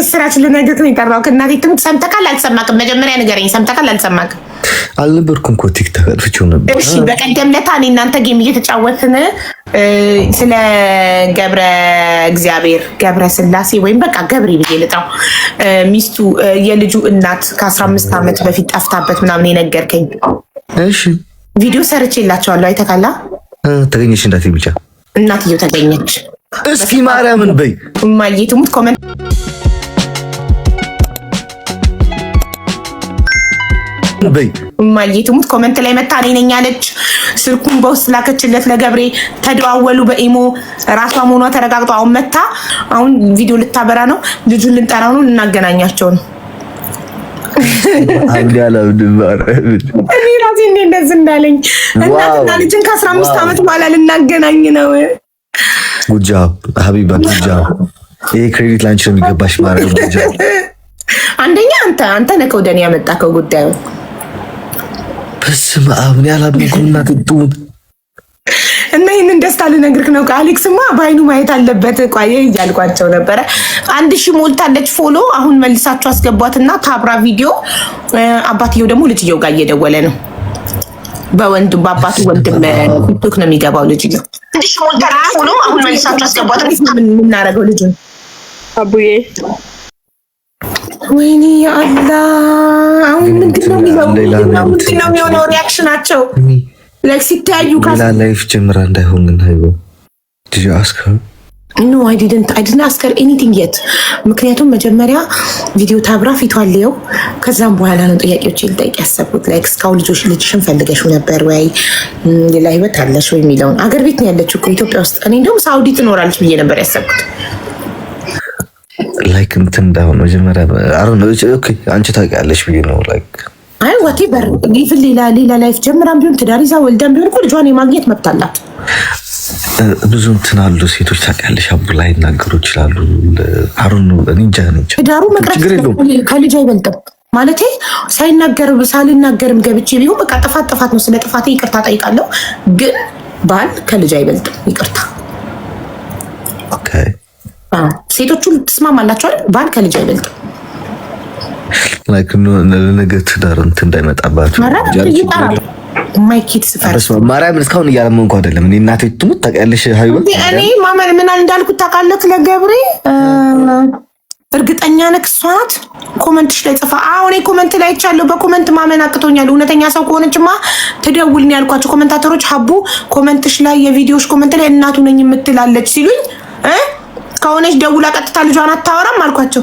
የምስራች ልነግርህ ነው የጠራው። ከእናቴ ትሙት ሰምተካል አልሰማክም? መጀመሪያ ንገረኝ፣ ሰምተካል አልሰማክም? አልነበርኩም እኮ ቲክቶክ አጥፍቼው ነበር። እሺ በቀደም ለታ እኔ እናንተ ጌም እየተጫወትን ስለ ገብረ እግዚአብሔር ገብረ ስላሴ ወይም በቃ ገብሬ ብዬ ልጥራው ሚስቱ የልጁ እናት ከ15 ዓመት በፊት ጠፍታበት ምናምን የነገርከኝ እሺ ቪዲዮ ሰርቼላቸዋለሁ። አይተካላ? ተገኘች እንዳትይ ብቻ እናትየው ተገኘች። እስኪ ማርያምን በይ እማዬ ትሙት ኮመንት በይ እማዬ ትሙት ኮመንት ላይ መታ እኔ ነኝ አለች። ስልኩን በውስጥ ላከችለት ለገብሬ። ተደዋወሉ በኢሞ ራሷ መሆኗ ተረጋግጦ አሁን መታ አሁን ቪዲዮ ልታበራ ነው። ልጁን ልንጠራው ነው፣ ልናገናኛቸው ነው። አንዴ አላብድባረ እኔ ራሴ እንደዚህ እንዳለኝ እናትና ልጅን ከ15 ዓመት በኋላ ልናገናኝ ነው። ጉጃ ሀቢባ ጉጃ ይሄ ክሬዲት ላንቺ ነው የሚገባሽ። ማርያም ጉጃ አንደኛ አንተ ነህ ወደ እኔ ያመጣከው ጉዳዩ። በስመ አብ ነው ያላብኩና ትጡን እና ይህንን ደስታ ልነግርህ ነው። አሌክስማ በአይኑ ማየት አለበት። ቆይ እያልኳቸው ነበረ። 1000 ሞልታለች ፎሎ። አሁን መልሳችሁ አስገቧትና ታብራ ቪዲዮ። አባትየው ደግሞ ልጅየው ጋር እየደወለ ነው። በወንድም በአባቱ ወንድም ቲክቶክ ነው የሚገባው ልጅየው። 1000 ሞልታለች ፎሎ። አሁን መልሳችሁ አስገቧትና ምን እናደርገው ልጁን አቡዬ። ወይኔ አላህ አሁን ምንድነው የሚሆነው ሪአክሽናቸው? ላይክ ሲታዩ ካላ ላይፍ ጀምራ እንዳይሆን ግን ሃይቦ did you ask her? No, I didn't ask her anything yet. ምክንያቱም መጀመሪያ ቪዲዮ ታብራ ፊቷን ሊየው ከዛም በኋላ ነው ጥያቄዎች ልጠይቅ ያሰብኩት። ላይክ እስካሁን ልጅሽን ፈልገሽው ነበር ወይ ሌላ ህይወት አለሽ ወይ የሚለውን። አገር ቤት ነው ያለችው እኮ ኢትዮጵያ ውስጥ። እኔ እንደውም ሳውዲ ትኖራለች ብዬ ነበር ያሰብኩት። ላይክ እንትን እንዳሆነ መጀመሪያ አሮ ነው ኦኬ አንቺ ታውቂያለሽ ብዬ ነው ላይክ አይ ዋቴቨር ሊቭ ሌላ ላይፍ ጀምራም ቢሆን ትዳር ይዛ ወልዳም ቢሆን እኮ ልጇን የማግኘት መብት አላት። ብዙ እንትን አሉ ሴቶች ታውቂያለሽ፣ አቡ ላይ ይናገሩ ይችላሉ። አሩን እንጃ ትዳሩ መቅረት ከልጅ አይበልጥም ማለቴ። ሳልናገርም ገብቼ ቢሆን በቃ ጥፋት ነው። ስለ ጥፋቴ ይቅርታ ጠይቃለሁ፣ ግን ባል ከልጅ አይበልጥም። ይቅርታ ኦኬ። ሴቶቹ ትስማማላችሁ አይደል? ባል ከልጅ አይበልጥም። ላይክ ነገ ትዳር እንትን እንዳይመጣባችሁ ማይኪት ስፈርስ ማርያም እስካሁን እያለመንኩ አይደለም። እኔ እናቴ ትሙት ታውቂያለሽ ሃይባ እኔ ማመን ምን እንዳልኩት ታውቃለህ? ለገብሬ እርግጠኛ ነህ እሷ ናት ኮመንትሽ ላይ ጽፋ። አሁን ኮመንት ላይ አይቻለሁ። በኮመንት ማመን አቅቶኛል። እውነተኛ ሰው ከሆነችማ ትደውል ነው ያልኳቸው ኮመንታተሮች። ሀቡ ኮመንትሽ ላይ የቪዲዮሽ ኮመንት ላይ እናቱ ነኝ የምትላለች ሲሉኝ ከሆነች ደውላ ቀጥታ ልጇን አታወራም አልኳቸው።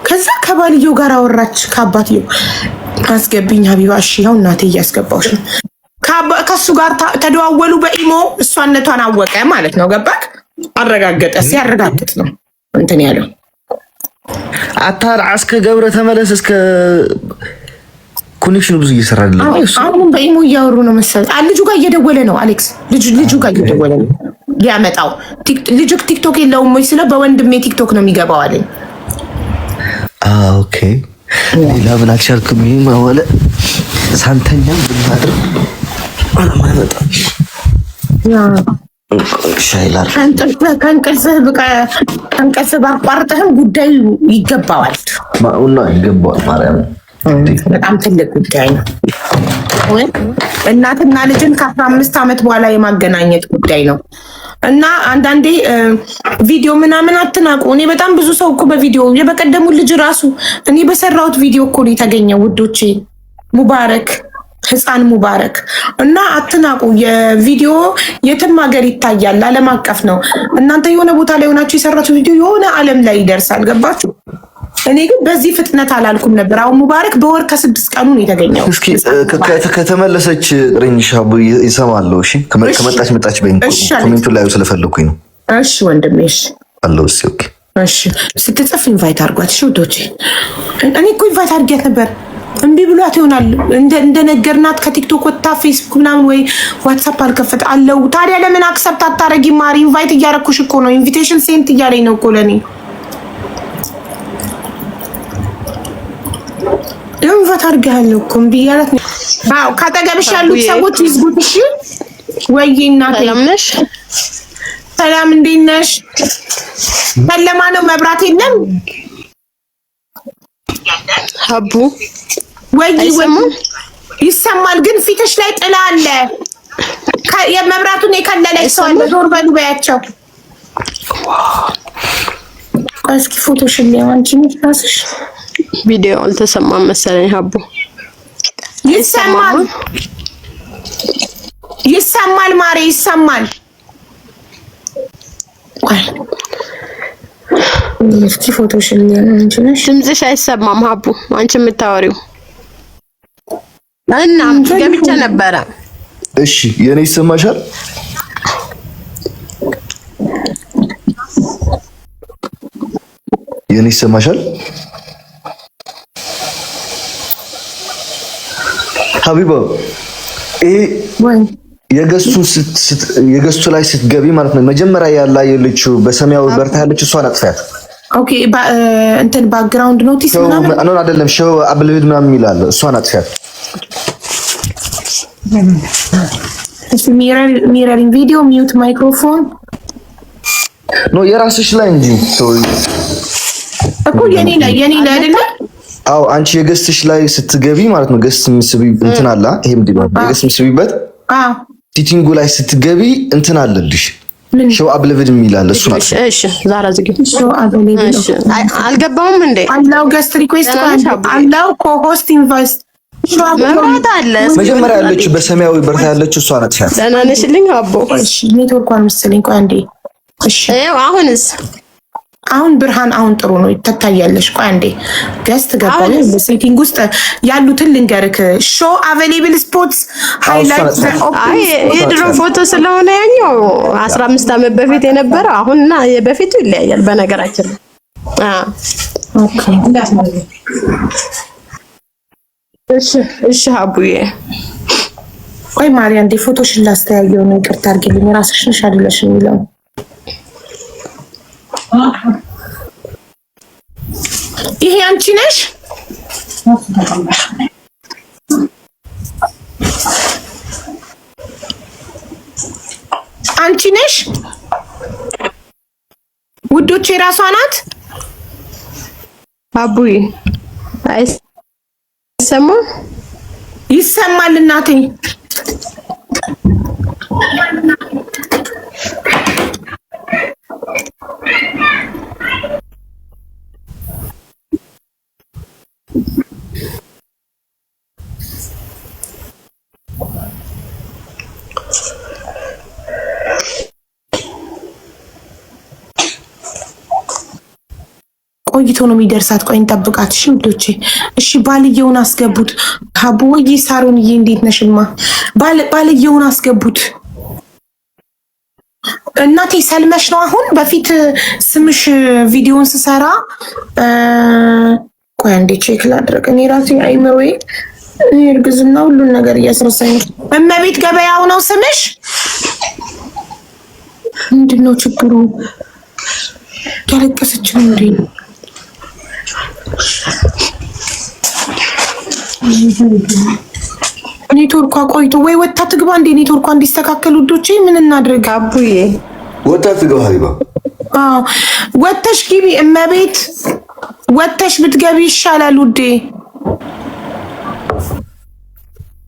ከዛ ከባልየው ጋር አወራች። ከአባትየው አስገብኝ ሀቢባ። እሺ ያው እናቴ እያስገባሁሽ ነው። ከሱ ጋር ተደዋወሉ በኢሞ። እሷነቷን አወቀ ማለት ነው። ገባክ? አረጋገጠ። ሲያረጋግጥ ነው እንትን ያለው። አታር አስከ ገብረ ተመለስ እስከ ኮኔክሽኑ ብዙ እየሰራ አይደለም። አሁን በኢሞ እያወሩ ነው መሰለኝ። ልጁ ጋር እየደወለ ነው አሌክስ። ልጁ ጋር እየደወለ ነው ሊያመጣው። ልጁ ቲክቶክ የለውም ወይ ስለ በወንድሜ ቲክቶክ ነው የሚገባው አለኝ። ኦኬ ሌላ ምን አልቻልኩም። ይማወለ ሳንተኛ ብናድር አለማመጣ ሻይላር ከእንቅልፍ ባቋርጠህም ጉዳዩ ይገባዋል። ማኡና ይገባዋል። ማርያም በጣም ትልቅ ጉዳይ ነው። እናትና ልጅን ከ15 ዓመት በኋላ የማገናኘት ጉዳይ ነው። እና አንዳንዴ ቪዲዮ ምናምን አትናቁ። እኔ በጣም ብዙ ሰው እኮ በቪዲዮ የበቀደሙ ልጅ ራሱ እኔ በሰራሁት ቪዲዮ እኮ ነው የተገኘው ውዶቼ። ሙባረክ ህፃን ሙባረክ። እና አትናቁ። የቪዲዮ የትም ሀገር ይታያል፣ ዓለም አቀፍ ነው። እናንተ የሆነ ቦታ ላይ ሆናችሁ የሰራችሁ ቪዲዮ የሆነ ዓለም ላይ ይደርሳል። ገባችሁ? እኔ ግን በዚህ ፍጥነት አላልኩም ነበር። አሁን ሙባረክ በወር ከ6 ቀኑ ነው የተገኘው። እስኪ ከተመለሰች ጥሪኝሽ አቡ ይሰማለሁ። እሺ ከመጣች በይኝ። ኮሜንቱ ላይ ስለፈለኩኝ ነው። እሺ ወንድሜ እሺ አለው። እሺ ኦኬ እሺ። ስትጽፍ ኢንቫይት አድርጓት። እሺ ውዶቼ፣ እኔ እኮ ኢንቫይት አድርጊያት ነበር እምቢ ብሏት ይሆናል። እንደነገርናት ከቲክቶክ ወጥታ ፌስቡክ ምናምን ወይ ዋትስአፕ አልከፈት አለው። ታዲያ ለምን አክሰፕት አታረጊ? ማሪ ኢንቫይት እያረኩሽ እኮ ነው። ኢንቪቴሽን ሴንት እያለኝ ነው እኮ ለኔ። ኢንቫይት አድርጊያለሁ እኮ እምቢ እያላት ነው። አዎ ካጠገብሽ ያሉት ሰዎች ይዝጉት። እሺ ወይዬ እናቴ ለምነሽ ሰላም፣ እንዴት ነሽ? ጨለማ ነው፣ መብራት የለም። ሀቡ ወይ ይሰማል፣ ግን ፊትሽ ላይ ጥላ አለ። የመብራቱን የከለለች ሰው አለ። ዞር በሉ በያቸው። እስኪ ፎቶሽን አንቺ ምትራስሽ ቪዲዮ አልተሰማም መሰለኝ። ሀቡ ይሰማል፣ ይሰማል ማሬ ይሰማል። እስኪ ፎቶሽን አንቺ ነሽ። ድምፅሽ አይሰማም ሀቡ አንቺ የምታወሪው እና ገብቼ ነበረ። እሺ የኔ ይሰማሻል? የኔ ይሰማሻል? ሀቢባ የገስቱ ላይ ስትገቢ ማለት ነው መጀመሪያ ያላ የልችው በሰማያዊ በርታ ያለች እሷን አጥፋት። ኦኬ እንትን ባክግራውንድ ኖቲስ ምናምን አይደለም ሾው አብልብድ ምናምን ይላል። እሷን አጥፋት። ሚረሪንግ ቪዲዮ ሚውት ማይክሮፎን ኖ የራስሽ ላይ እንጂ እኮ የኔ ላይ አይደለ? አዎ አንቺ የገስትሽ ላይ ስትገቢ ማለት ነው ገስት ምስቢ እንትን አለ። ይሄ ምንድን ነው የገስት ምስቢበት? ሴቲንጉ ላይ ስትገቢ እንትን አለልሽ ሾው አብልብድ የሚላል እሱ ነው። እሺ ዛራ ዝግ ሾው አብልብድ። እሺ አልገባውም እንዴ? አላው ገስት ሪኩዌስት አላው ኮሆስት ኢንቨስት መብራት አለ። መጀመሪያ ያለችው በሰማያዊ በርታ ያለችው እሷ ናት። ደህና ነሽልኝ አቦ? እሺ ኔትወርኳን መሰለኝ። ቆይ አንዴ። እሺ አሁንስ? አሁን ብርሃን አሁን ጥሩ ነው ይታያለሽ። ቆይ አንዴ ገስት ገባኝ። በሴቲንግ ውስጥ ያሉትን ልንገርክ። ሾው አቬሌብል ስፖርትስ ሃይላይት። አይ የድሮ ፎቶ ስለሆነ ያኛው 15 ዓመት በፊት የነበረው አሁንና የበፊቱ ይለያያል በነገራችን። ኦኬ እሺ ሀቡዬ ቆይ ማርያም እንደ ፎቶሽን ላስተያየው ነው። ይቅርታ አድርጊልኝ። ራስሽ ነሽ አይደለሽ የሚለው ይሄ አንቺ ነሽ? አንቺ ነሽ ውዶቼ? ራሷ ናት ሀቡዬ? አይሰማም? ይሰማል እናቴ። ቆይቶ ነው የሚደርሳት። ቆይ እንጠብቃት። እሺ ውዶቼ፣ እሺ ባልየውን አስገቡት። ሀቡ ወይ ሳሮንዬ እንዴት ነሽማ? ባልየውን አስገቡት። እናቴ ሰልመሽ ነው አሁን። በፊት ስምሽ ቪዲዮን ስሰራ ቆይ አንዴ ቼክ ላድርግ። እኔ ራሴ አይምሮዬ እርግዝና ሁሉን ነገር እያስረሳኝ ነው። እመቤት ገበያው ነው ስምሽ? ምንድነው ችግሩ? ያለቀሰች ነው እንዴ? ኔትወርኳ ቆይቶ ወይ ወጣ ትግባ እንዴ? ኔትወርኳ እንዲስተካከል ውዶቼ ምን እናድርግ? አቡዬ ወጣ ትግባ ሀቢባ። አዎ ወጥተሽ ግቢ እመቤት፣ ወጥተሽ ብትገቢ ይሻላል ውዴ።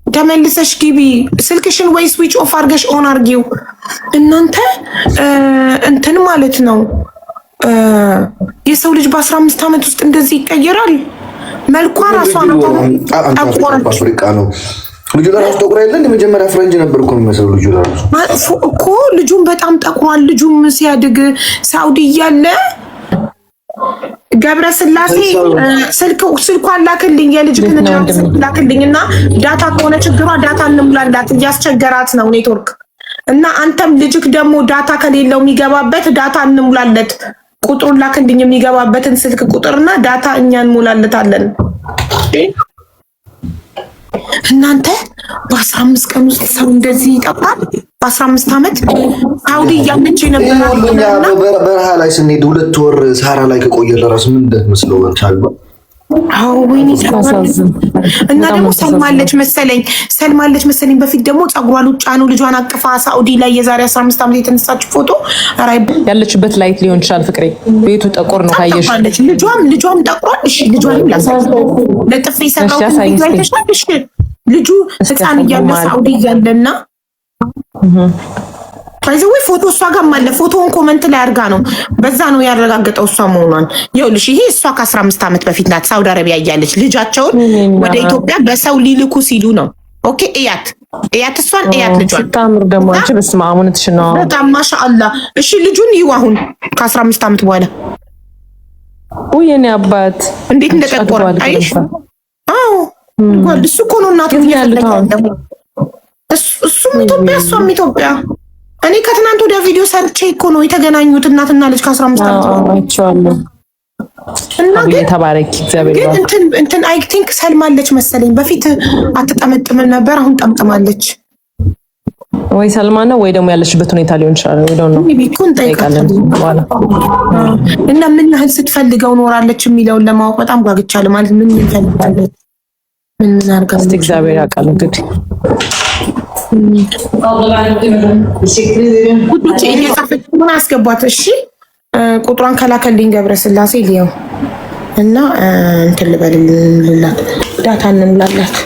ተመልሰሽ ግቢ። ስልክሽን ወይ ስዊች ኦፍ አድርገሽ ኦን አድርጊው። እናንተ እንትን ማለት ነው የሰው ልጅ በ15 ዓመት ውስጥ እንደዚህ ይቀየራል። መልኳ ራሷ ነው አፍሪካ ነው። ልጁ ለራሱ ጠቁራ የለን የመጀመሪያ ፍረንጅ ነበር እኮ የሚመስለው ልጁ ለራሱ እኮ ልጁም በጣም ጠቁሯል። ልጁም ሲያድግ ሳውዲ እያለ ገብረ ስላሴ ስልኳን ላክልኝ፣ የልጅ ላክልኝ እና ዳታ ከሆነ ችግሯ ዳታ እንምላላት እያስቸገራት ነው ኔትወርክ እና አንተም ልጅክ ደግሞ ዳታ ከሌለው የሚገባበት ዳታ እንሙላለት። ቁጥሩን ላክልኝ የሚገባበትን ስልክ ቁጥርና ዳታ እኛ እንሙላለታለን። እናንተ በ15 ቀን ውስጥ ሰው እንደዚህ ይጠፋል? በ15 ዓመት ሳውዲ እያለች የነበረው በረሃ ላይ ስንሄድ 2 ወር ሳራ ላይ ከቆየ ለራሱ ምን እንደምስለው ወንቻል አዎ ወይኔ እና ደግሞ ሰልማለች መሰለኝ በፊት ደግሞ ጸጉሯ ሉጫ ነው ልጇን አቅፋ ሳኡዲ ላይ የዛሬ 15 ዓመት የተነሳችው ፎቶ ያለችበት ላይት ሊሆን ይችላል ፍቅሬ ቤቱ ጠቆር ነው ካየሽ ልጇም ጠቁሯል እሺ ልጇን ለጥፌ ሰራው እሺ ልጁ ህፃን እያለ ሳኡዲ እያለና ከዚህ ፎቶ እሷ ጋር ማለት ፎቶውን ኮሜንት ላይ አድርጋ ነው በዛ ነው ያረጋገጠው እሷ መሆኗን። ይኸውልሽ ይሄ እሷ ከ15 ዓመት በፊት ናት ሳውዲ አረቢያ እያለች ልጃቸውን ወደ ኢትዮጵያ በሰው ሊልኩ ሲሉ ነው። ኦኬ እያት እሷን እያት ልጇን ታምር ደግሞ አንቺ በስመ አብ ወንትሽ ነው በጣም ማሻአላ። እሺ ልጁን ይው አሁን ከ15 ዓመት በኋላ የኔ አባት እንዴት እንደጠቆረ አይሽ? አዎ ወልድ እሱ እኮ ነው እናቱ ያለው እሱም ኢትዮጵያ እሷም ኢትዮጵያ። እኔ ከትናንት ወዲያ ቪዲዮ ሰርቼ እኮ ነው የተገናኙት እናትና ልጅ ከ15 ዓመት አይቼዋለሁ። እና ግን ተባረኪ እግዚአብሔር እንትን አይ ቲንክ ሰልማለች መሰለኝ በፊት አትጠመጥም ነበር አሁን ጠምጥማለች። ወይ ሰልማ ነው ወይ ደግሞ ያለሽበት ሁኔታ ሊሆን ይችላል። ወይ ደግሞ ቢኩን ጠይቃለን በኋላ እና ምን ያህል ስትፈልገው ኖራለች የሚለውን ለማወቅ በጣም ጓግቻለሁ። ማለት ምን ይፈልጋለች ምን አርጋ እግዚአብሔር ያውቃል። እንግዲህ ቁጥሩን እየጻፈች ምን አስገቧት። እሺ ቁጥሯን ከላከልኝ ገብረስላሴ ሊያው እና እንትን ልበልላት ዳታ እንምላላት።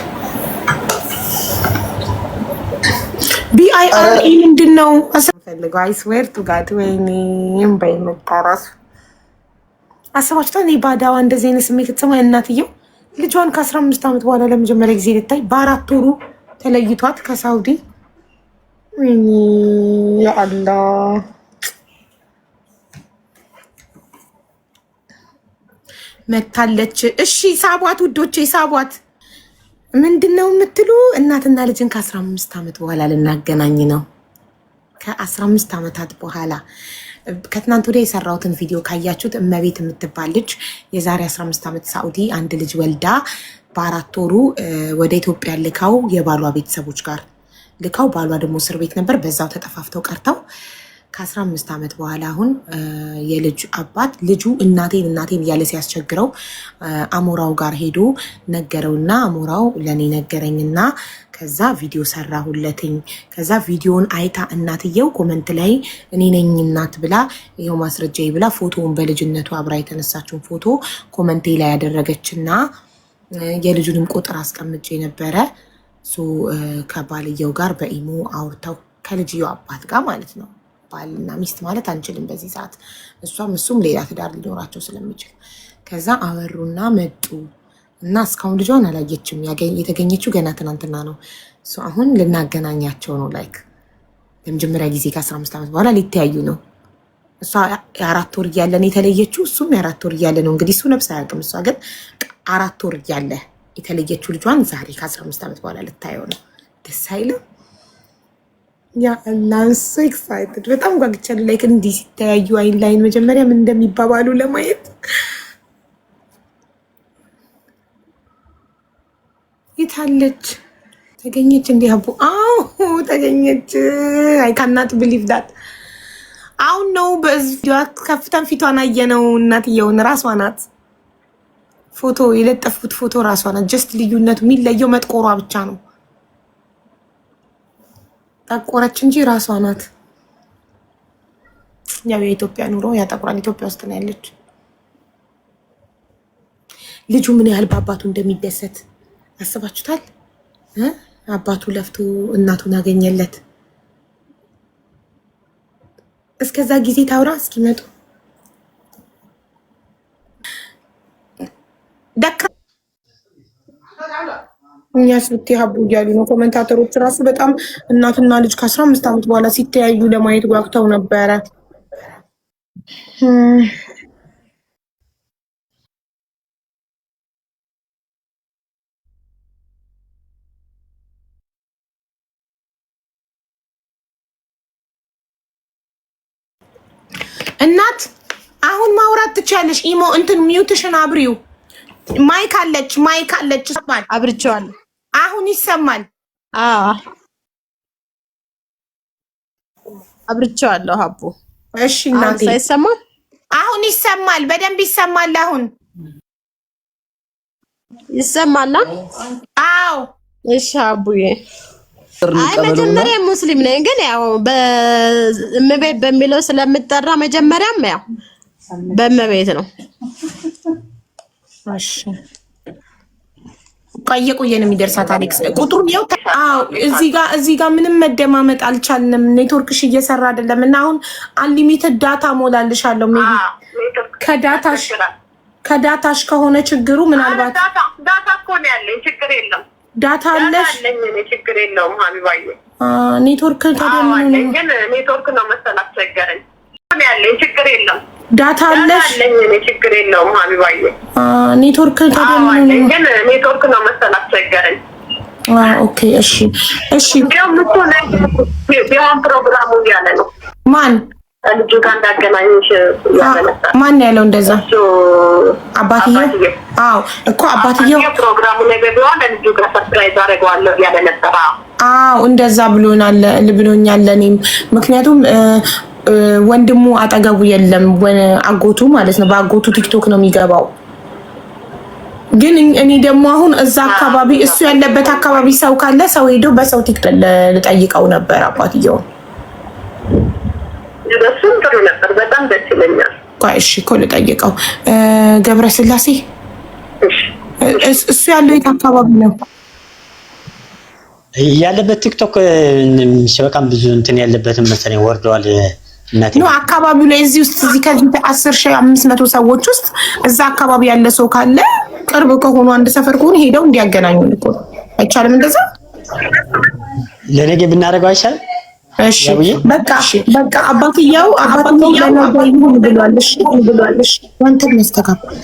BIRE ምንድነው? አስፈልገው አይ ስዌር ቱ ጋድ ወይኔ እምባይ መጣራስ አሰባችሁታ እኔ ባዳዋ እንደዚህ አይነት ስሜት ተሰማኝ። እናትየው ልጇን ከ15 ዓመት በኋላ ለመጀመሪያ ጊዜ ልታይ በአራት ወሩ ተለይቷት ከሳውዲ ወይኔ ያ አላህ መታለች። እሺ ሳቧት ውዶቼ ሳቧት። ምንድነው የምትሉ? እናትና ልጅን ከ15 ዓመት በኋላ ልናገናኝ ነው። ከ15 ዓመታት በኋላ ከትናንት ወዲያ የሰራሁትን ቪዲዮ ካያችሁት እመቤት የምትባል ልጅ የዛሬ 15 ዓመት ሳኡዲ አንድ ልጅ ወልዳ በአራት ወሩ ወደ ኢትዮጵያ ልካው የባሏ ቤተሰቦች ጋር ልካው ባሏ ደግሞ እስር ቤት ነበር። በዛው ተጠፋፍተው ቀርተው ከ15 ዓመት በኋላ አሁን የልጅ አባት ልጁ እናቴን እያለ ሲያስቸግረው አሞራው ጋር ሄዶ ነገረውና አሞራው ለኔ ነገረኝና ከዛ ቪዲዮ ሰራሁለትኝ። ከዛ ቪዲዮን አይታ እናትየው ኮመንት ላይ እኔ ነኝ እናት ብላ ይሄው ማስረጃዬ ብላ ፎቶውን በልጅነቱ አብራ የተነሳችውን ፎቶ ኮመንቴ ላይ ያደረገችና የልጁንም ቁጥር አስቀምጬ ነበረ። ከባልየው ጋር በኢሞ አውርተው ከልጅየው አባት ጋር ማለት ነው። ባልና ሚስት ማለት አንችልም በዚህ ሰዓት እሱም ሌላ ትዳር ሊኖራቸው ስለሚችል ከዛ አወሩና መጡ እና እስካሁን ልጇን አላየችም። የተገኘችው ገና ትናንትና ነው። አሁን ልናገናኛቸው ነው። ላይክ ለመጀመሪያ ጊዜ ከ15 ዓመት በኋላ ሊተያዩ ነው። እሷ የ4 ወር እያለን የተለየችው እሱም የ4 ወር እያለ ነው። እንግዲህ እሱ ነፍስ አያውቅም። እሷ ግን 4 ወር እያለ የተለየችው ልጇን ዛሬ ከ15 ዓመት በኋላ ልታየው ነው። ደስ አይልም? ያ አላህ ሶ ኤክሳይትድ በጣም ጓግቻለሁ። ላይክ እንዲህ ሲተያዩ አይን ላይን መጀመሪያ ምን እንደሚባባሉ ለማየት የታለች ተገኘች እንዴ አቡ? አዎ ተገኘች። አይ ካናት ቢሊቭ ዳት አሁን ነው በዚያ ከፍተን ፊቷን አየነው። እናትየውን ራሷ ናት ፎቶ የለጠፉት ፎቶ ራሷ ናት። ጀስት ልዩነቱ የሚለየው መጥቆሯ ብቻ ነው። ጠቆረች እንጂ ራሷ ናት። ያው የኢትዮጵያ ኑሮ ያጠቁራል። ኢትዮጵያ ውስጥ ነው ያለች። ልጁ ምን ያህል በአባቱ እንደሚደሰት አስባችሁታል? አባቱ ለፍቶ እናቱን አገኘለት። እስከዛ ጊዜ ታውራ እስኪመጡ ደካ እኛስ ብትሀቡ እያሉ ነው ኮመንታተሮች ራሱ በጣም እናትና ልጅ ከ15 ዓመት በኋላ ሲተያዩ ለማየት ጓግተው ነበረ። እናት አሁን ማውራት ትቻለሽ። ኢሞ እንትን ሚውትሽን አብሪው። ማይክ አለች ይሰማል። አብርቼዋለሁ። አሁን ይሰማል። አብርቼዋለሁ ሀቡ። እሺ እናቴ አይሰማም? አሁን ይሰማል። በደንብ ይሰማል አሁን ይሰማል? አዎ እሺ አቡዬ አይ መጀመሪያ ሙስሊም ነኝ ግን ያው በእመቤት በሚለው ስለምጠራ መጀመሪያም ያው በእመቤት ነው። እሺ ቆየ ነው የሚደርሳት አሌክስ ቁጥሩን ያው እዚህ ጋር ምንም መደማመጥ አልቻልንም። ኔትወርክሽ እየሰራ አይደለም እና አሁን አንሊሚትድ ዳታ ሞላልሻለሁ። ከዳታሽ ከሆነ ችግሩ ምናልባት ዳታ እኮ ነው ያለኝ ችግር የለም። ዳታ አለሽ? ችግር የለውም ሀቢባዬ። ኔትወርክ ታደምኑ ግን ኔትወርክ ነው መሰል አስቸገረኝ። ያለኝ ችግር የለም። ዳታ አለሽ? ችግር የለውም ሀቢባዬ። ኔትወርክ ታደምኑ ግን ኔትወርክ ነው መሰል አስቸገረኝ። ኦኬ እሺ ቢሆን ፕሮግራሙ እያለ ነው። ማን ልጁ ጋር እንዳገናኝሽ ማን ያለው እንደዛ? አባትየው? አዎ እኮ አባትየው ፕሮግራሙ ነገር ቢሆን ልጁ ጋር ሰርፕራይዝ አደርገዋለሁ ያለ ነበር። አዎ እንደዛ ብሎኛል። እኔም ምክንያቱም ወንድሙ አጠገቡ የለም፣ አጎቱ ማለት ነው። በአጎቱ ቲክቶክ ነው የሚገባው። ግን እኔ ደግሞ አሁን እዛ አካባቢ እሱ ያለበት አካባቢ ሰው ካለ ሰው ሄዶ በሰው ቲክቶክ ልጠይቀው ነበር አባትየው። እሱም ጥሩ ነበር፣ በጣም ደስ ይለኛል። እሺ እኮ ልጠይቀው። ገብረስላሴ እሱ ያለው የት አካባቢ ነው ያለበት? ቲክቶክ በጣም ብዙ እንትን ያለበትን መሰለኝ ወርደዋል። እናቴ ነው አካባቢው ላይ እዚህ ከዚህ 10,500 ሰዎች ውስጥ እዛ አካባቢ ያለ ሰው ካለ ቅርብ ከሆኑ አንድ ሰፈር ከሆኑ ሄደው እንዲያገናኙን እኮ አይቻልም? እንደዛ ለነገ ብናደርገው አይሻልም? እሺ በቃ አባትየው ለነገ ይሁን ብሏል። እሺ ወንተን መስተካከል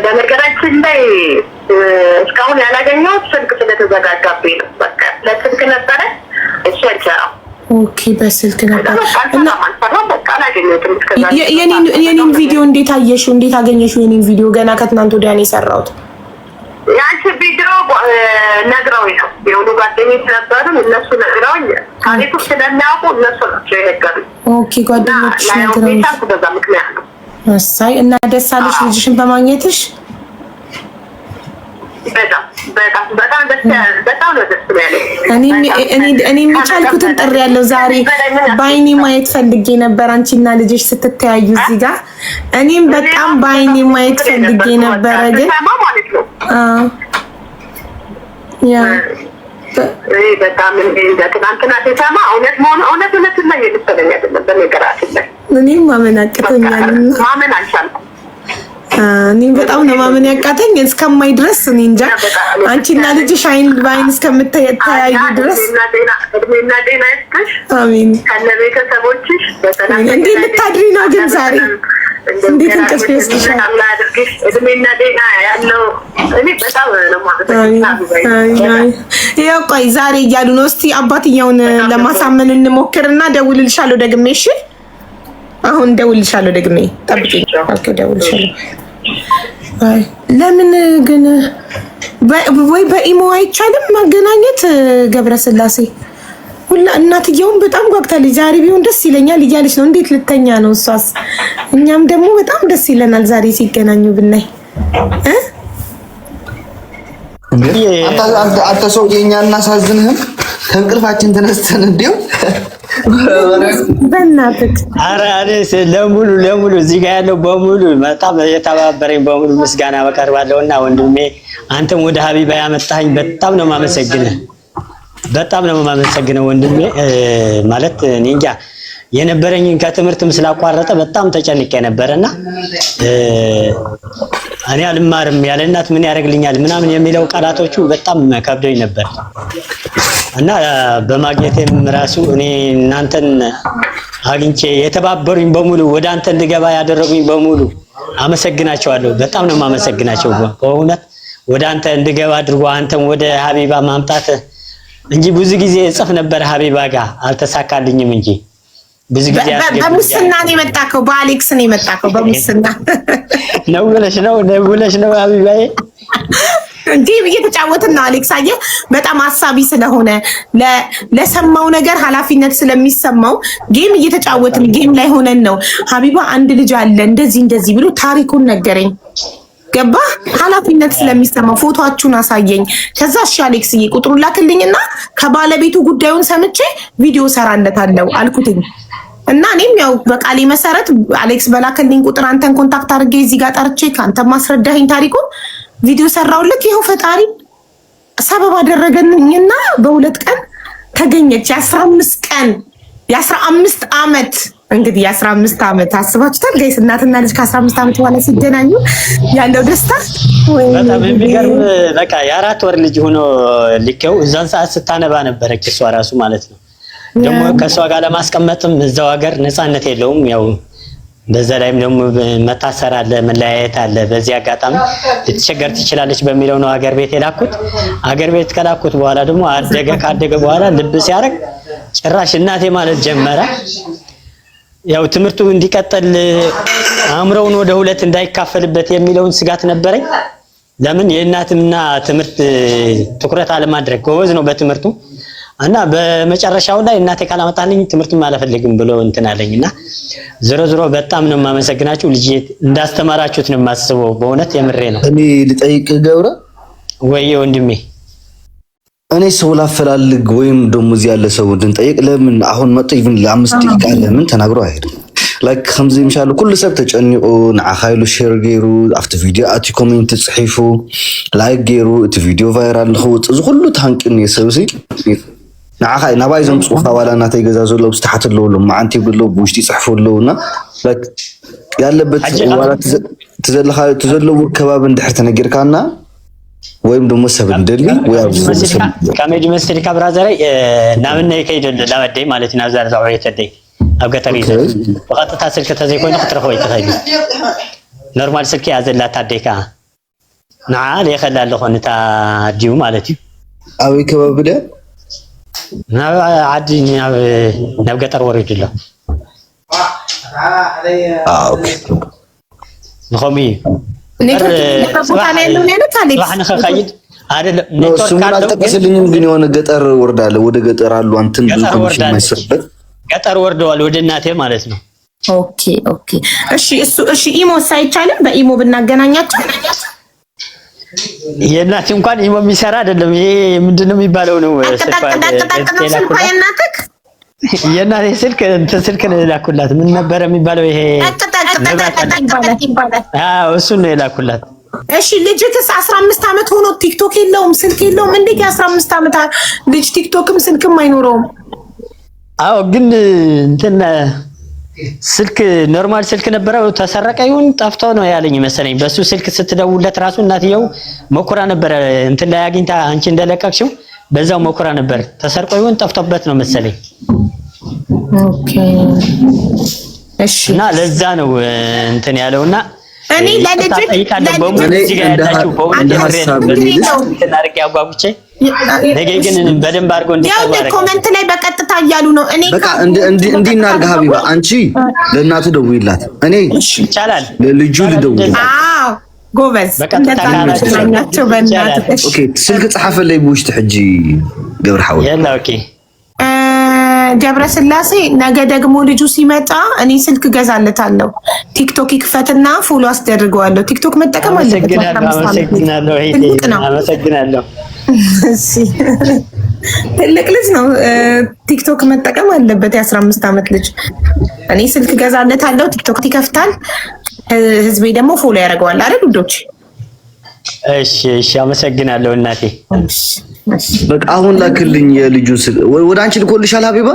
በነገራችን ላይ እስካሁን ያላገኘሁት ስልክ ስለተዘጋጋብኝ ነው። በቃ ለስልክ ነበረ እሱ አይሰራም። ኦኬ በስልክ ነበር እና የኔን ቪዲዮ እንዴት አየሽው? እንዴት አገኘሽው? የኔን ቪዲዮ ገና ከትናንት ወዲያ ነው የሰራሁት። ያንቺ ቪዲዮ ነግረውኝ ነው የሆኑ ጓደኞች ነበሩ፣ እነሱ ነግረውኝ ታሪኩ ስለሚያውቁ እነሱ ናቸው የነገሩኝ። ኦኬ ጓደኞች ነግረውኝ በዛ ምክንያት ነው። እሰይ እና ደስ አለሽ ልጅሽን በማግኘትሽ? በጣም ነው ደስ ያለኝ። እኔ የቻልኩትን ጥሪ ያለው ዛሬ በአይኔ ማየት ፈልጌ ነበር አንቺና ልጅሽ ስትተያዩ እዚህ ጋር። እኔም በጣም በአይኔ ማየት ፈልጌ ነበረ ግን በጣም ትናንትና ሲሰማ እውነት ላይ የመሰለኝ አይደለም። በነገራችን ላይ እኔም ማመን አቅቶኛል። ማመን አልቻልኩም። እኔም በጣም ነው ማመን ያቃተኝ እስከማይ ድረስ እኔ እንጃ። አንቺና ልጅሽ አይን በአይን እስከምትተያዩ ድረስ እድሜና ጤና ይስጥሽ። አሜን። ከነ ቤተሰቦችሽ በሰላም እንዴት ልታድሪ ነው ግን ዛሬ? እንዴት እንቅልፍ ይወስድሻል? አላህ ያድርግሽ። እድሜና ጤና ያለው እኔ በጣም ነው ማለት ነው። ያው ቆይ ዛሬ እያሉ ነው። እስቲ አባትየውን ለማሳመን እንሞክርና ደውልልሻለሁ ደግሜ። እሺ አሁን ደውልልሻለሁ ደግሜ። ጠብቂኝ። ኦኬ ደውልልሻለሁ። ለምን ግን ወይ በኢሞ አይቻልም ማገናኘት? ገብረስላሴ ሁላ እናትየውን በጣም ጓግታለች። ዛሬ ቢሆን ደስ ይለኛል እያለች ነው። እንዴት ልተኛ ነው እሷስ? እኛም ደግሞ በጣም ደስ ይለናል ዛሬ ሲገናኙ ብናይ። አንተ ሰው የኛ እናሳዝንህም ከእንቅልፋችን ተነስተን እንዲው በእናትህ ኧረ ለሙሉ እዚህ ጋር ያለው በሙሉ በጣም የተባበረኝ በሙሉ ምስጋና በቀርባለሁና ወንድሜ አንተም ወደ ሀቢባ ያመጣኸኝ በጣም ነው የማመሰግነው። በጣም ነው የማመሰግነው ወንድሜ። ማለት እኔ እንጃ የነበረኝን ከትምህርትም ስላቋረጠ በጣም ተጨንቄ ነበርና እኔ አልማርም ያለ እናት ምን ያደርግልኛል ምናምን የሚለው ቃላቶቹ በጣም ከብዶኝ ነበር እና በማግኘቴም ራሱ እኔ እናንተን አግኝቼ የተባበሩኝ በሙሉ ወደ አንተ እንድገባ ያደረጉኝ በሙሉ አመሰግናቸዋለሁ። በጣም ነው የማመሰግናቸው በእውነት ወደ አንተ እንድገባ አድርጎ አንተም ወደ ሀቢባ ማምጣት እንጂ ብዙ ጊዜ እጽፍ ነበር ሀቢባ ጋር አልተሳካልኝም እንጂ ብዙ ጊዜ በሙስና ነው የመጣከው፣ በአሌክስ ነው የመጣከው። በሙስና ነው ብለሽ ነው ሀቢባዬ። ጌም እየተጫወትን ነው። አሌክስ አየህ፣ በጣም አሳቢ ስለሆነ ለሰማው ነገር ኃላፊነት ስለሚሰማው ጌም እየተጫወትን ጌም ላይ ሆነን ነው። ሀቢባ አንድ ልጅ አለ እንደዚህ ብሎ ታሪኩን ነገረኝ። ገባ? ኃላፊነት ስለሚሰማው ፎቶአችሁን አሳየኝ። ከዛ እሺ አሌክስዬ ቁጥሩን ላክልኝና ከባለቤቱ ጉዳዩን ሰምቼ ቪዲዮ ሰራለታለሁ አልኩትኝ። እና እኔም ያው በቃሌ መሰረት አሌክስ በላክልኝ ቁጥር አንተን ኮንታክት አድርጌ እዚህ ጋር ጠርቼ ከአንተ ማስረዳኸኝ ታሪኩን ቪዲዮ ሰራውልክ። ይኸው ፈጣሪ ሰበብ አደረገልኝና በሁለት ቀን ተገኘች። የ15 ዓመት እንግዲህ የ15 ዓመት አስባችሁታል ጋይስ? እናትና ልጅ ከ15 ዓመት በኋላ ሲገናኙ ያለው ደስታ በጣም የሚገርም። በቃ የ4 ወር ልጅ ሆኖ ልከው እዛን ሰዓት ስታነባ ነበረች እሷ ራሱ ማለት ነው። ደግሞ ከሷ ጋር ለማስቀመጥም እዛው ሀገር ነፃነት የለውም። ያው በዛ ላይም ደግሞ መታሰር አለ፣ መለያየት አለ። በዚህ አጋጣሚ ልትቸገር ትችላለች በሚለው ነው ሀገር ቤት የላኩት። ሀገር ቤት ከላኩት በኋላ ደግሞ ካደገ በኋላ ልብ ሲያደርግ ጭራሽ እናቴ ማለት ጀመረ። ያው ትምህርቱ እንዲቀጥል አእምሮውን ወደ ሁለት እንዳይካፈልበት የሚለውን ስጋት ነበረኝ። ለምን የእናትና ትምህርት ትኩረት አለማድረግ፣ ጎበዝ ነው በትምህርቱ እና በመጨረሻው ላይ እናቴ ካላመጣልኝ ትምህርቱን አልፈልግም ብሎ እንትን አለኝና ዞሮ በጣም ነው የማመሰግናችሁ። ልጅ እንዳስተማራችሁት ነው የማስበው። በእውነት የምሬ ነው። እኔ ልጠይቅ ገብረ ወይ ወንድሜ፣ እኔ ሰው ላፈላልግ ወይም ደግሞ እዚህ ያለ ሰው እንድንጠይቅ ለምን አሁን መጥቶ ኢቭን ለ5 ደቂቃ ለምን ተናግሮ አይሄድም? ላይክ ከምዚ ምሻለ ኩሉ ሰብ ተጨኒቁ ንዓኻይሉ ሼር ገይሩ ኣብቲ ቪድዮ ኣቲ ኮሜንት ጽሒፉ ላይክ ገይሩ እቲ ቪድዮ ቫይራል ንኽውፅ እዚ ኩሉ ታንቂን የሰብሲ ንዓኻይ ናባይ ዘምፅኡኻ ዋላ እናተይ ገዛ ዘሎ ብስተሓት ኣለውሎ ማዓንቲ ይብሎ ብውሽጢ ይፅሕፉለውና ያለበት ዋላ ትዘለዎ ከባቢ እንድሕር ተነጊርካና ወይም ደግሞ ሰብ እንደሊ ወይ ካሜዲ መስሊ ካብራዘራይ ናብነ ከይደለ ላበደይ ማለት ናብ ዛርዛው የተደይ ኣብ ገጠር ይዘ በቀጥታ ስልክ ተዘይ ኮይኑ ክትረኸው ይተኸይል ኖርማል ስልክ ያዘላት አደይካ ንዓ ለይኸላ ለኾንታ ዲዩ ማለት እዩ። ኣበይ ከባቢ ደ ናብ ዓዲ ናብ ገጠር ወሪድሎ ኦኬ ንኸሚ ስሙን ግን የሆነ ገጠር ወርዳለ ወደ ገጠር አሉ አንተን ብዙ ኮሚሽን ማይሰበት ገጠር ወርደዋል ወደ እናቴ ማለት ነው። ኦኬ እሺ ኢሞ ሳይቻልም በኢሞ ብናገናኛቸው የእናቴ እንኳን ኢሞ የሚሰራ አይደለም። ይሄ ምንድነው የሚባለው ነው? የእናቴ ስልክ ነው የላኩላት። ምን ነበረ የሚባለው? ይሄ እሱን ነው የላኩላት። እሺ ልጅክስ 15 ዓመት ሆኖ ቲክቶክ የለውም ስልክ የለውም። እንዴት የ15 ዓመት ልጅ ቲክቶክም ስልክም አይኖረውም? አዎ ግን እንትን ስልክ ኖርማል ስልክ ነበረ። ተሰረቀ ይሁን ጠፍቶ ነው ያለኝ መሰለኝ። በሱ ስልክ ስትደውለት ራሱ እናትየው መኩራ ነበረ እንትን ላይ አግኝታ አንቺ እንደለቀቅሽው በዛው መኩራ ነበር። ተሰርቆ ይሁን ጠፍቶበት ነው መሰለኝ። ኦኬ እሺ። እና ለዛ ነው እንትን ያለውና እኔ ለልጅክ ነገ ግን በደንብ አድርጎ እንዲታወቅ ኮሜንት ላይ በቀጥታ እያሉ ነው። እኔ በቃ እንዲናርጋ ሀቢባ አንቺ ለእናቱ ደውይላት፣ እኔ ይቻላል ለልጁ ልደውይላት። አዎ ጎበዝ እንደታናቸው በእናትህ። ኦኬ ስልክ ጻፈለይ ብውሽጥ ሕጂ ገብረ ሐወል ያላ ኦኬ ገብረ ስላሴ ነገ ደግሞ ልጁ ሲመጣ እኔ ስልክ ገዛለታለሁ። ቲክቶክ ይክፈትና ፎሎ አስደርገዋለሁ። ቲክቶክ መጠቀም አለበት። አመሰግናለሁ። እሺ ትልቅ ልጅ ነው። ቲክቶክ መጠቀም አለበት። የ15 ዓመት ልጅ እኔ ስልክ ገዛለታለሁ። ቲክቶክ ይከፍታል። ህዝቤ ደግሞ ፎሎ ያደርገዋል አይደል ውዶች? እሺ አመሰግናለሁ እናቴ። በቃ አሁን ላክልኝ የልጁን ወደ አንቺ ልኮልሻል ሀቢባ።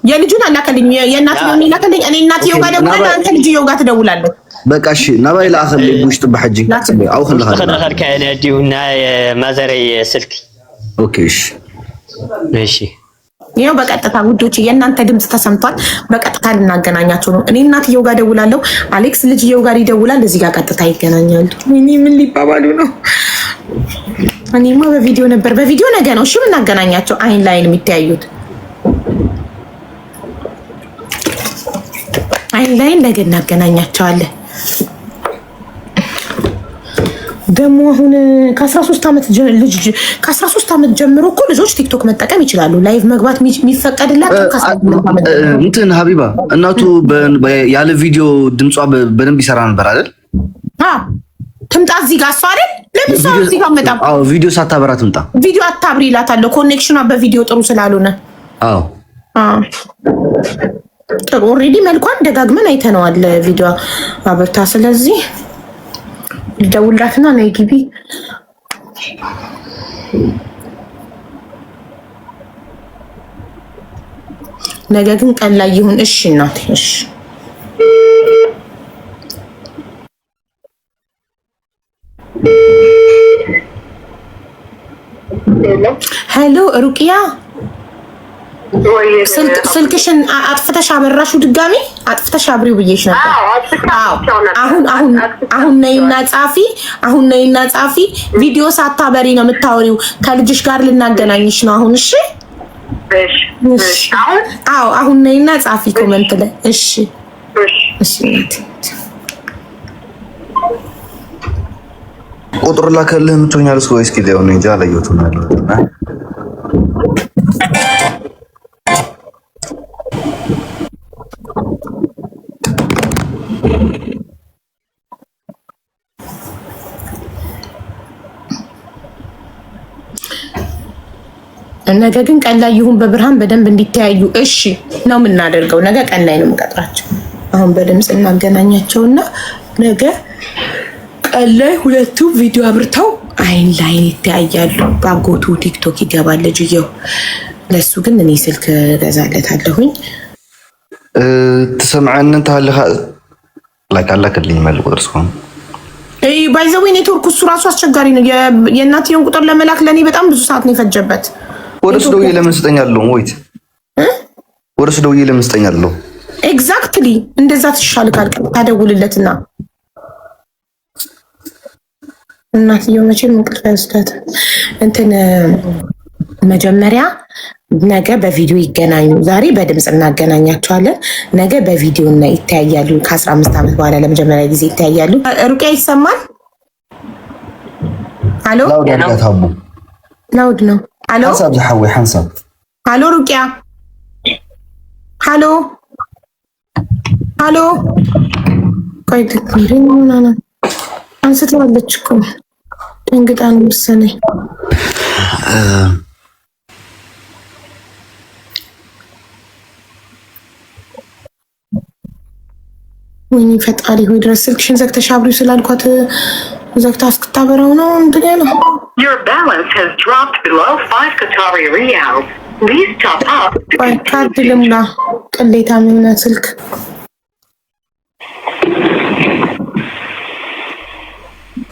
የልጁን አላከልኝ የእናትየው የሚላከልኝ እኔ እናትየው ጋር ደውላለሁ። አንተ ልጅየው ጋር ትደውላለህ። በቃ እሺ ናባይ ላአኸልኝ ውሽጥ በሐጂ አው خلها ተከራከርከ እኔ ዲውና የማዘረይ ስልክ ኦኬ እሺ ይኸው በቀጥታ ውዶች የእናንተ ድምጽ ተሰምቷል። በቀጥታ ልናገናኛቸው ነው። እኔ እናትየው ጋር ደውላለሁ። አሌክስ ልጅየው ጋር ይደውላል። እዚህ ጋር ቀጥታ ይገናኛሉ። እኔ ምን ሊባባሉ ነው? እኔማ በቪዲዮ ነበር። በቪዲዮ ነገ ነው እሺ የምናገናኛቸው። አይን ላይን የሚተያዩት አይን ላይን ነገ እናገናኛቸዋለን። ደግሞ አሁን ከ13 ዓመት ጀምሮ እኮ ልጆች ቲክቶክ መጠቀም ይችላሉ። ላይቭ መግባት የሚፈቀድላቸው እንትን ሀቢባ እናቱ ያለ ቪዲዮ ድምጿ በደንብ ይሰራ ነበር አይደል? ትምጣ እዚህ ጋር እሷ አይደል? ለምን ሰው እዚህ ጋር መጣ? ቪዲዮ ሳታበራ ትምጣ። ቪዲዮ አታብሪ እላታለሁ። ኮኔክሽኗ በቪዲዮ ጥሩ ስላልሆነ። ጥሩ ኦልሬዲ መልኳን ደጋግመን አይተነዋል ቪዲዮ አበርታ። ስለዚህ ልደውልላትና ነይ ግቢ። ነገ ግን ቀን ላይ ይሁን። እሺ እናቴ እሺ። ሄሎ ሩቅያ፣ ስልክሽን አጥፍተሽ አበራሽው? ድጋሚ አጥፍተሽ አብሪው ብዬሽ ነበር። አሁን ነይና ጻፊ። ቪዲዮ ሳታበሪ ነው የምታወሪው። ከልጅሽ ጋር ልናገናኝሽ ነው አሁን። እሺ አሁን ነይና ጻፊ ኮመንት ላይ። እሺ ቁጥር ላከልህ የምትሆኛል እስከ ወይስ ኪሌው ነው እንጂ አላየሁትም ያለው ነገ ግን ቀን ላይ ይሁን በብርሃን በደንብ እንዲተያዩ እሺ ነው የምናደርገው። ነገ ቀን ላይ ነው የምቀጥራቸው። አሁን በድምጽ እናገናኛቸውና ነገ ቀን ላይ ሁለቱም ቪዲዮ አብርተው አይን ላይን ይተያያሉ። ባጎቱ ቲክቶክ ይገባል ልጅየው። ለሱ ግን እኔ ስልክ ገዛለታለሁኝ። ትሰምዐን ታልኻ ላይካላከልኝ መልኩ ቁጥርስኩም ባይዘዌ ኔትወርክ እሱ ራሱ አስቸጋሪ ነው። የእናትየውን ቁጥር ለመላክ ለእኔ በጣም ብዙ ሰዓት ነው የፈጀበት። ወርስ ደውዬ ለምን ስጠኛለሁ? ወይት ወርስ ደውዬ ለምን ስጠኛለሁ? ኤግዛክትሊ እንደዛ ትሻልካል። ታደውልለትና እናትየው መቼም እንቅልፍ አይወስዳት። እንትን መጀመሪያ ነገ በቪዲዮ ይገናኙ። ዛሬ በድምፅ እናገናኛቸዋለን። ነገ በቪዲዮ እና ይተያያሉ። ከ15 ዓመት በኋላ ለመጀመሪያ ጊዜ ይተያያሉ። ሩቅያ ይሰማል? አሎ ላውድ ነው። አሎ ሐሳብ ዘሐዊ ሐንሳብ አሎ ሩቅያ አሎ ቆይ ትክክለኛ አንስተዋለች እኮ ደንግጣ ነው መሰለኝ። ወይኔ ፈጣሪ ሆይ ድረስ ስልክሽን ዘግተሽ አብሪው ስላልኳት ዘግታ እስክታበራው ነው እንትን ያለው። Your balance has dropped below 5 Qatari riyals. Please top up. ካርድ ልምላ ቅሌታ የሆነ ስልክ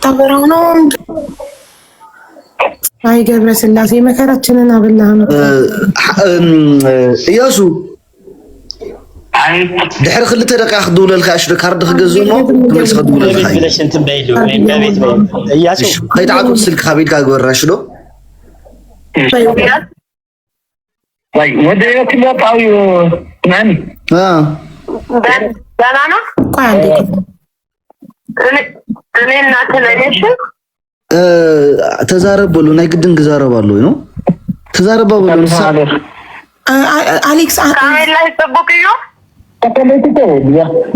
ታበራው ነው። አይ ገብረ ስላሴ መከራችንን አብላህ ነው። እያሱ ድሕሪ ክልተ ደቂቃ ክድውለልካ እሺ ካርድ ክገዝሞ ክመልስ ክድውለልካ ብለሽ እንትን በይሉ በቤት እያሱ ከይተዓቁት ስልክ ካቤድካ ግበራሽ ዶ ወደ ክለጣው ማን ደህና ነው። ቆይ አንዴ እኔ እናት ነኝሽ። ተዛረበሉ ናይ ግድን ግዛረባሉ ነው ተዛረባሉ አሌክስ ካሜራ ላይ ተቦክዮ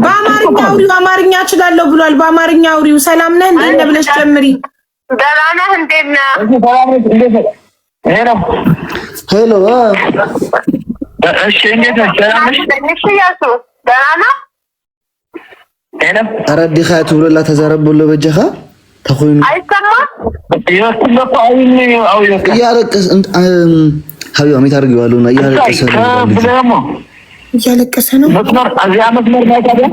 በአማርኛ አውሪው። አማርኛ እችላለሁ ብሏል። በአማርኛ አውሪው። ሰላም ነህ እንዴት ነህ ብለሽ ጀምሪ። ደህና ነህ እንዴት ነህ? ሄሎ እሺ እንዴት ነህ? ሰላም ነሽ? እሺ ያሱ ደህና ነህ? ሄሎ አረዲኻ ትብለላ ተዛረበሉ በጀኻ ተኾይኑ አይሰማም? ይወስልኩ አውዩ እያለቀስ ሀቢባ ሜት አድርጌዋለሁ እና እያለቀሰ ነው። መስመር እዚያ መስመር ላይ ታዲያ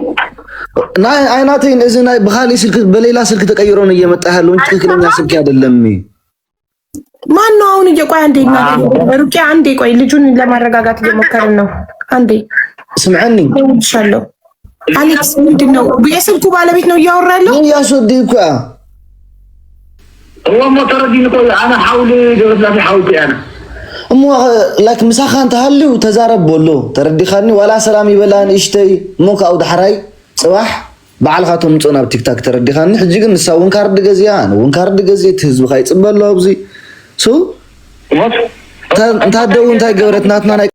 ናይ አይናቴን እዚ ናይ በኻሊ ስልክ በሌላ ስልክ ተቀይሮ ነው እየመጣ ያለው እንጂ ትክክለኛ ስልክ አይደለም። ማን ነው አሁን? እየቆይ አንዴ ሩቅያ አንዴ ቆይ፣ ልጁን ለማረጋጋት እየሞከርን ነው። አንዴ ስምዐኒ እልሻለሁ። አሌክስ ምንድን ነው የስልኩ ባለቤት ነው እያወራ ያለው? ያስወዲኩ هو ما تردين كل انا حاولي جربت حاولتي انا እሞ ላይክ ምሳኻ እንተሃልዩ ተዛረብ በሎ ተረዲኻኒ ዋላ ሰላም ይበላን እሽተይ እሞ ካብኡ ዳሕራይ ፅባሕ بعلها تمصنا بتيك توك تردي خان حجي كن نساون كارد غزيان وون كارد غزي تهزب خاي صبلو ابزي سو انت دو انت غبرتناتنا